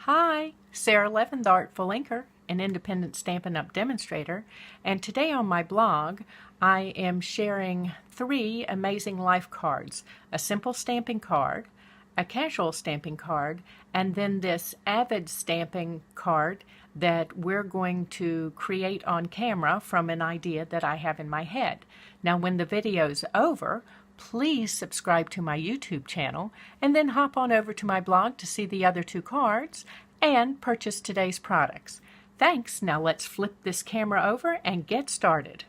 Hi, Sara Levin, the Artful Inker, an independent Stampin' Up! Demonstrator, and today on my blog I am sharing 3 amazing life cards: a simple stamping card, a casual stamping card, and then this avid stamping card that we're going to create on camera from an idea that I have in my head. Now when the video's over, please subscribe to my YouTube channel and then hop on over to my blog to see the other 2 cards and purchase today's products. Thanks. Now let's flip this camera over and get started.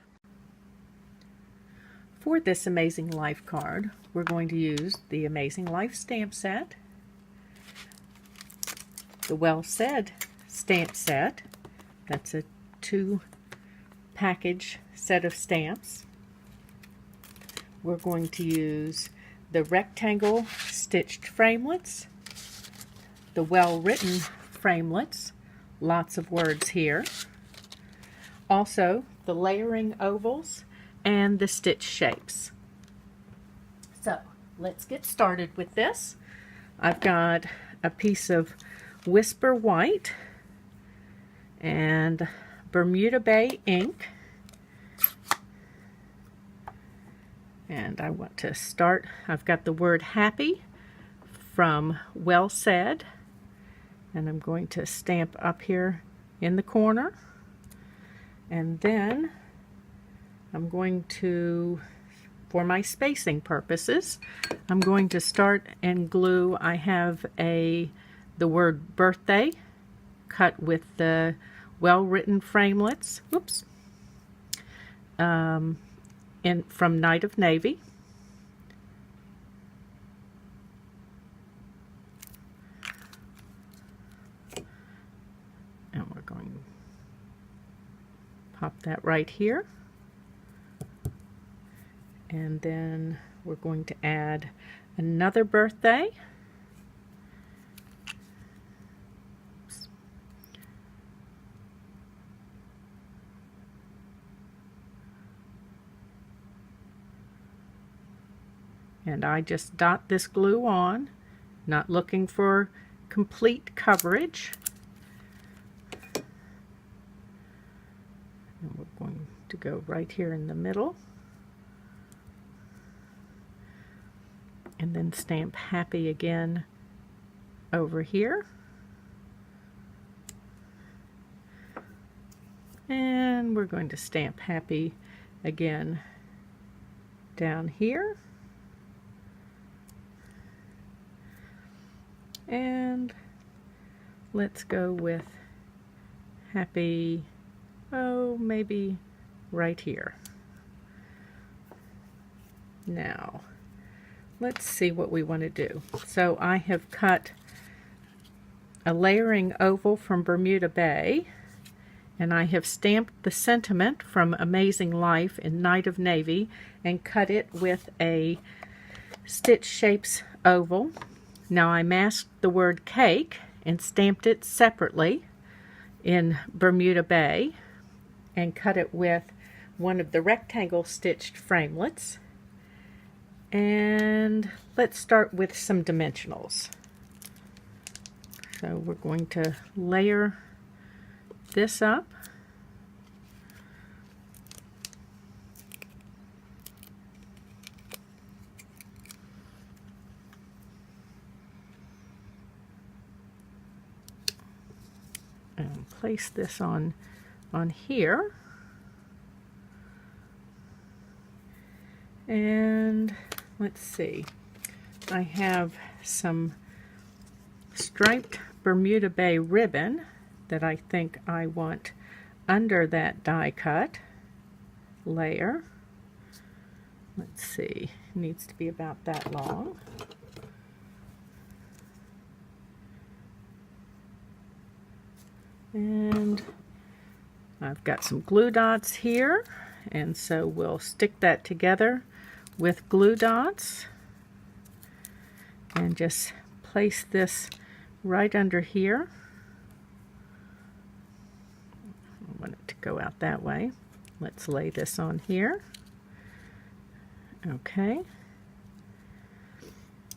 For this Amazing Life card, we're going to use the Amazing Life stamp set, the Well Said stamp set. That's a 2-package set of stamps. We're going to use the rectangle stitched framelits, the well-written framelits, lots of words here, also the layering ovals and the stitch shapes. So let's get started with this. I've got a piece of Whisper White and Bermuda Bay ink. And I want to start, I've got the word happy from Well Said, and I'm going to stamp up here in the corner. And then I'm going to, for my spacing purposes, I'm going to start and glue. I have the word birthday cut with the well-written framelits. Whoops. From Night of Navy. And we're going to pop that right here. And then we're going to add another birthday. And I just dot this glue on, not looking for complete coverage. And we're going to go right here in the middle. And then stamp happy again over here. And we're going to stamp happy again down here. And let's go with happy, maybe right here. Now, let's see what we want to do. So I have cut a layering oval from Bermuda Bay, and I have stamped the sentiment from Amazing Life in Night of Navy and cut it with a Stitch Shapes oval. Now I masked the word cake and stamped it separately in Bermuda Bay and cut it with one of the rectangle stitched framelits. And let's start with some dimensionals. So we're going to layer this up. And place this on here. And let's see, I have some striped Bermuda Bay ribbon that I think I want under that die cut layer. Let's see, it needs to be about that long. And I've got some glue dots here, and so we'll stick that together with glue dots and just place this right under here. I want it to go out that way. Let's lay this on here. Okay.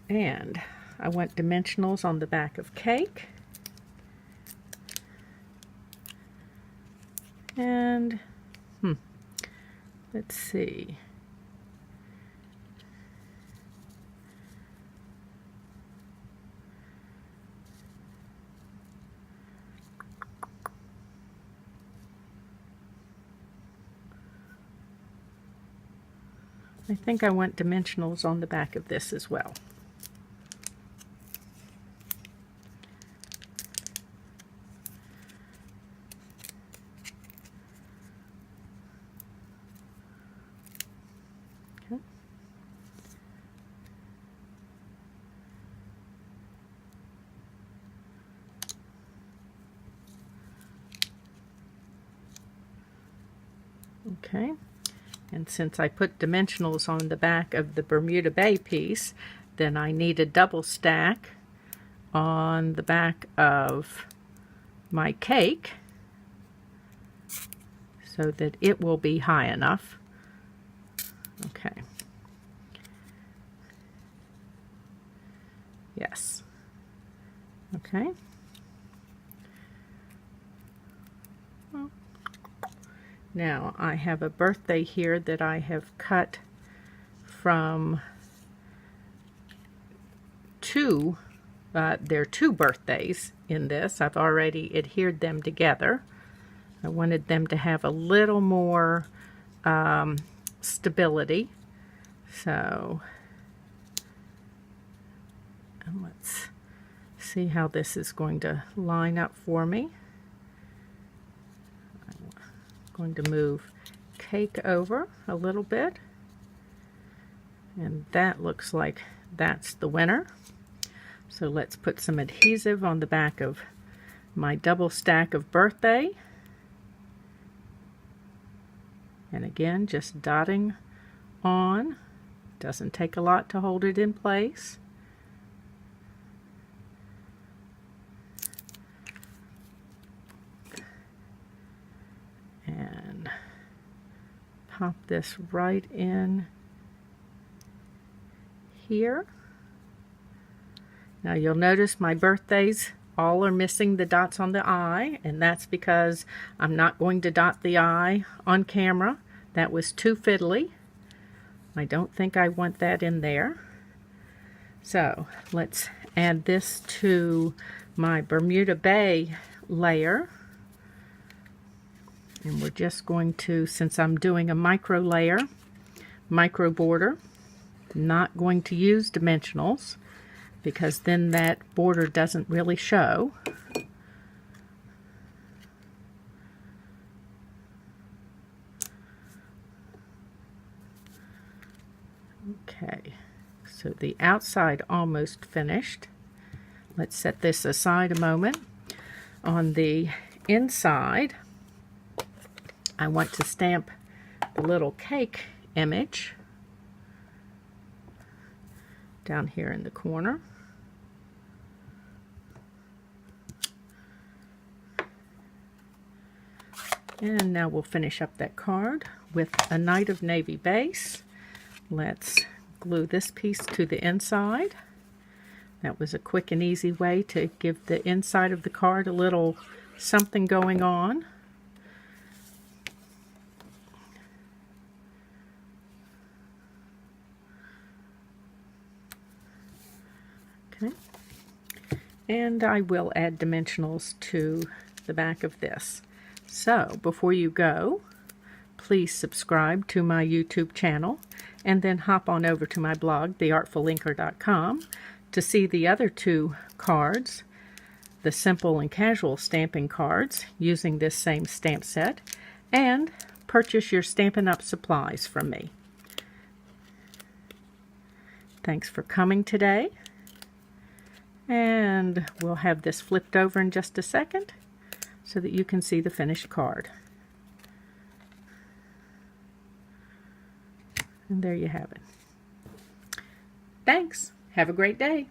And I want dimensionals on the back of cake. And let's see. I think I want dimensionals on the back of this as well. Okay. Okay. And since I put dimensionals on the back of the Bermuda Bay piece, then I need a double stack on the back of my cake so that it will be high enough. Okay. Yes. Okay. Now I have a birthday here that I have cut from there are two birthdays in this. I've already adhered them together. I wanted them to have a little more stability. So let's see how this is going to line up for me. Going to move cake over a little bit, and that looks like that's the winner. So let's put some adhesive on the back of my double stack of birthday, and again just dotting on. Doesn't take a lot to hold it in place. And pop this right in here. Now you'll notice my birthdays all are missing the dots on the eye, and that's because I'm not going to dot the eye on camera. That was too fiddly. I don't think I want that in there. So let's add this to my Bermuda Bay layer. And we're just going to, since I'm doing a micro layer, micro border, not going to use dimensionals because then that border doesn't really show. Okay, so the outside almost finished. Let's set this aside a moment. On the inside, I want to stamp the little cake image down here in the corner. And now we'll finish up that card with a Night of Navy base. Let's glue this piece to the inside. That was a quick and easy way to give the inside of the card a little something going on. Okay. And I will add dimensionals to the back of this. So before you go, please subscribe to my YouTube channel and then hop on over to my blog, theartfulinker.com, to see the other two cards, the simple and casual stamping cards using this same stamp set, and purchase your Stampin' Up! Supplies from me. Thanks for coming today, and we'll have this flipped over in just a second so that you can see the finished card. And there you have it. Thanks. Have a great day.